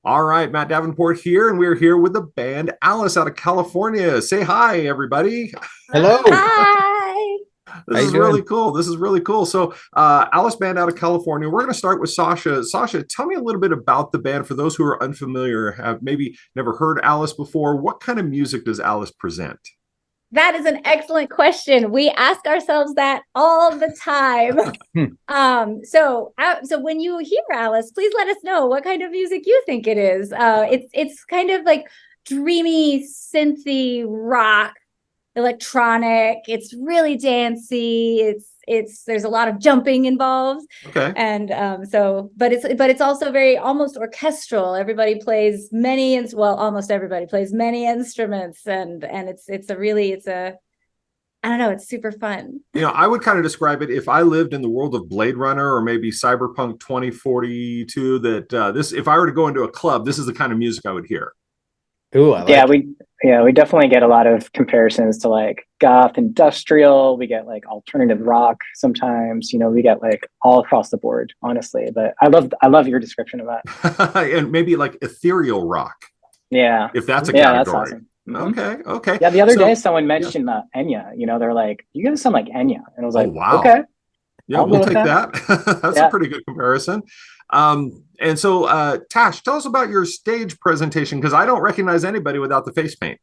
All right, Matt Davenport here, and we're here with the band Alice out of California. Say hi, everybody. Hello. Hi. This How you is really doing? cool. This is really cool. So, Alice band out of California. We're going to start with Sasha. Sasha, tell me a little bit about the band for those who are unfamiliar, have maybe never heard Alice before. What kind of music does Alice present? That is an excellent question. We ask ourselves that all the time. Hmm. So when you hear Alice, please let us know what kind of music you think it is. It's kind of like dreamy, synthy rock, electronic. It's really dancey. It's there's a lot of jumping involved, Okay. and but it's also very almost orchestral. Everybody plays many, and well, almost everybody plays many instruments, and it's a I don't know, it's super fun. I would kind of describe it if I lived in the world of Blade Runner or maybe Cyberpunk 2042, that if I were to go into a club, this is the kind of music I would hear. Ooh, I Yeah, like it. we definitely get a lot of comparisons to like goth industrial. We get like alternative rock sometimes. We get like all across the board, honestly. But I love your description of that. And maybe like ethereal rock, Yeah, if that's a yeah, that's category. awesome. Okay, okay. Yeah, the other day So, someone yeah. mentioned Enya. They're like, "You guys sound like Enya," and I was Oh, like, wow. "Okay, Yeah, I'll go we'll with take that." that. That's a Yeah. pretty good comparison. And so, Tash, tell us about your stage presentation because I don't recognize anybody without the face paint.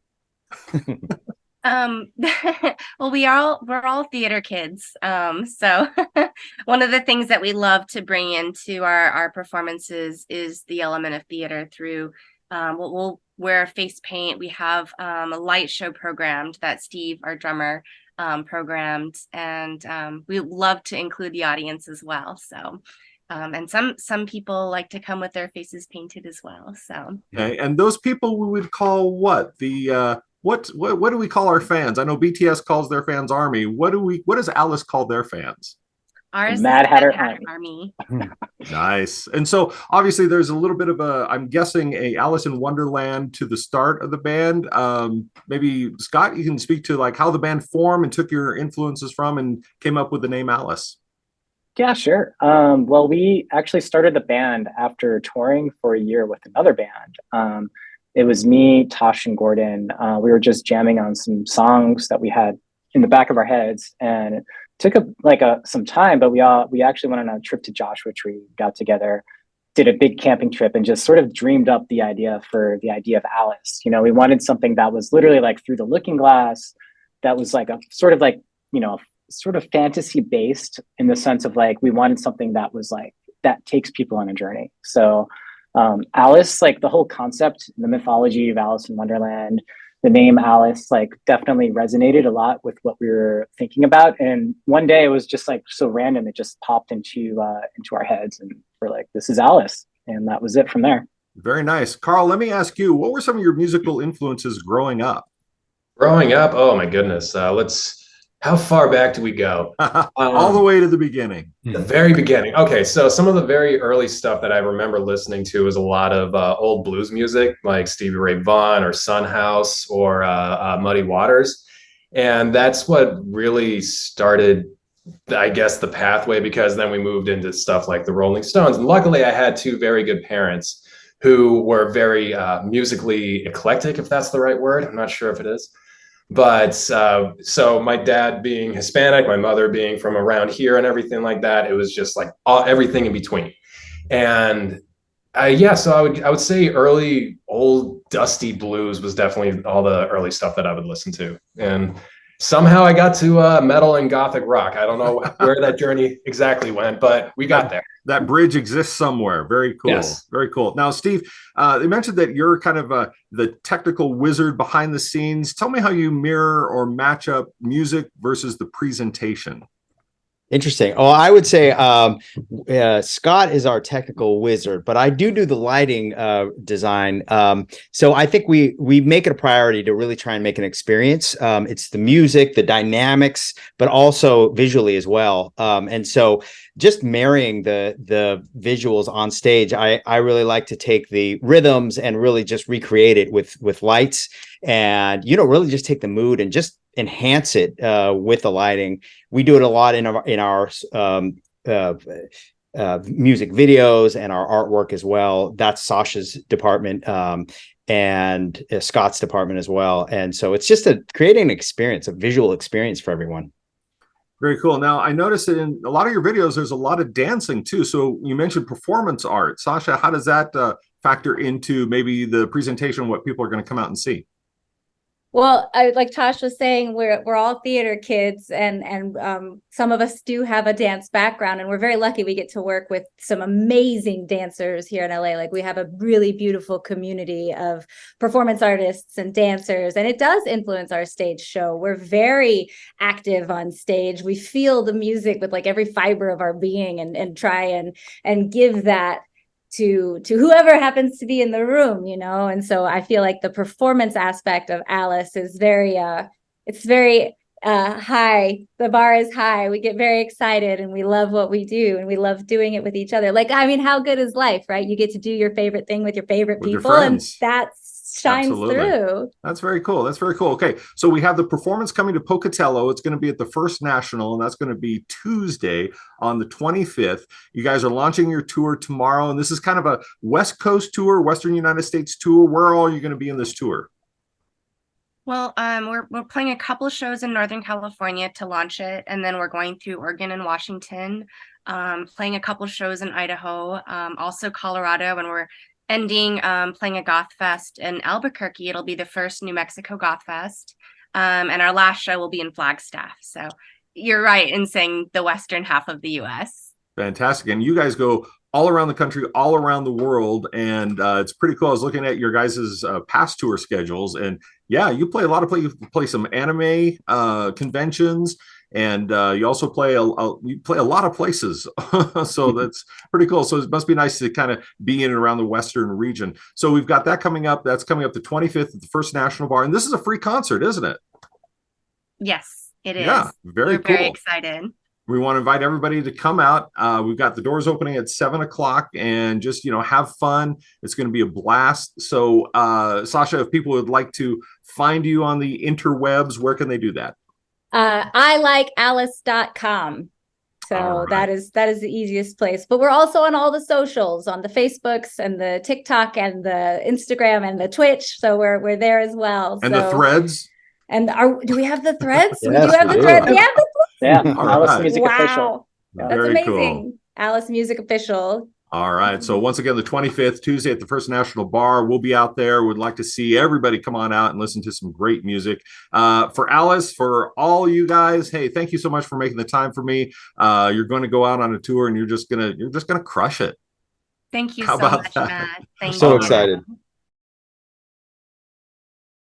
Um, well, we're all theater kids. So one of the things that we love to bring into our performances is the element of theater through we'll wear face paint. We have a light show programmed that Steve, our drummer, programmed, and we love to include the audience as well. So and some people like to come with their faces painted as well. So Okay, and those people we would call what? What do we call our fans? I know BTS calls their fans Army. What does Alice call their fans? The ours is Mad the Mad Hatter Hatter Army. Army. Hmm. Nice. And so obviously there's a little bit of I'm guessing a Alice in Wonderland to the start of the band. Maybe Scott, you can speak to like how the band formed and took your influences from and came up with the name Alice. Yeah, sure. Well, we actually started the band after touring for a year with another band. It was me, Tosh, and Gordon. We were just jamming on some songs that we had in the back of our heads, and it took some time. But we actually went on a trip to Joshua Tree, got together, did a big camping trip, and just sort of dreamed up the idea for the idea of Alice. We wanted something that was literally like through the looking glass, that was like a sort of like sort of fantasy based in the sense of like we wanted something that was like that takes people on a journey. So Alice, like the whole concept, the mythology of Alice in Wonderland, the name Alice, like definitely resonated a lot with what we were thinking about. And one day it was just like so random, it just popped into our heads, and we're like, this is Alice, and that was it from there. Very nice. Carl, let me ask you, what were some of your musical influences growing up? Growing up, oh my goodness. How far back do we go? All the way to the beginning. The very beginning. Okay, so some of the very early stuff that I remember listening to was a lot of old blues music, like Stevie Ray Vaughan or Son House or Muddy Waters. And that's what really started, I guess, the pathway, because then we moved into stuff like the Rolling Stones. And luckily, I had two very good parents who were very musically eclectic, if that's the right word. I'm not sure if it is. But so my dad being Hispanic, my mother being from around here and everything like that, it was just like everything in between. And yeah, so I would say early old dusty blues was definitely all the early stuff that I would listen to. And somehow I got to metal and gothic rock. I don't know where that journey exactly went, but we got there. That bridge exists somewhere. Very cool. Yes. Very cool. Now, Steve, they mentioned that you're kind of the technical wizard behind the scenes. Tell me how you mirror or match up music versus the presentation. Interesting. Oh, I would say Scott is our technical wizard, but I do the lighting design. So I think we make it a priority to really try and make an experience. It's the music, the dynamics, but also visually as well. And so just marrying the visuals on stage, I really like to take the rhythms and really just recreate it with lights, and really just take the mood and just enhance it with the lighting. We do it a lot in our music videos and our artwork as well. That's Sasha's department, and Scott's department as well. And so it's just creating an experience, a visual experience for everyone. Very cool. Now, I noticed that in a lot of your videos, there's a lot of dancing too. So you mentioned performance art. Sasha, how does that factor into maybe the presentation, what people are going to come out and see? Well, like Tosh was saying, we're all theater kids, and some of us do have a dance background, and we're very lucky we get to work with some amazing dancers here in LA. Like, we have a really beautiful community of performance artists and dancers, and it does influence our stage show. We're very active on stage. We feel the music with like every fiber of our being, and try and give that to whoever happens to be in the room, you know. And so I feel like the performance aspect of Alice is very it's very high. The bar is high. We get very excited, and we love what we do, and we love doing it with each other. Like, I mean, how good is life, right? You get to do your favorite thing with your favorite people, and that shines through. That's very cool. That's very cool. Okay, so we have the performance coming to Pocatello. It's going to be at the First National, and that's going to be Tuesday on the 25th. You guys are launching your tour tomorrow, and this is kind of a West Coast tour, Western United States tour. Where all are you going to be in this tour? Well, we're playing a couple of shows in Northern California to launch it, and then we're going through Oregon and Washington, playing a couple of shows in Idaho, also Colorado, and we're ending playing a goth fest in Albuquerque. It'll be the first New Mexico goth fest, and our last show will be in Flagstaff. So you're right in saying the western half of the US. Fantastic. And you guys go all around the country, all around the world, and it's pretty cool. I was looking at your guys' past tour schedules, and yeah, you play a lot of you play some anime conventions, and you also play you play a lot of places. So that's pretty cool. So it must be nice to kind of be in and around the Western region. So we've got that coming up. That's coming up the 25th at the First National Bar, and this is a free concert, isn't it? Yes, it is. Yeah, very cool. Very excited. We want to invite everybody to come out. We've got the doors opening at 7:00, and just, you know, have fun. It's going to be a blast. So, Sasha, if people would like to find you on the interwebs, where can they do that? IlikeAlice.com. So that is the easiest place. But we're also on all the socials, on the Facebooks and the TikTok and the Instagram and the Twitch. So we're there as well. And the threads. And do we have the threads? Yes, we do have the threads. We have the yeah, Alice Music Official. That's Very amazing. Cool. Alice Music Official. All right. So once again, the 25th, Tuesday at the First National Bar. We'll be out there. Would like to see everybody come on out and listen to some great music. For Alice, for all you guys, hey, thank you so much for making the time for me. You're going to go out on a tour, and you're just gonna crush it. Thank you How so about much, that? Matt. Thank So you. excited.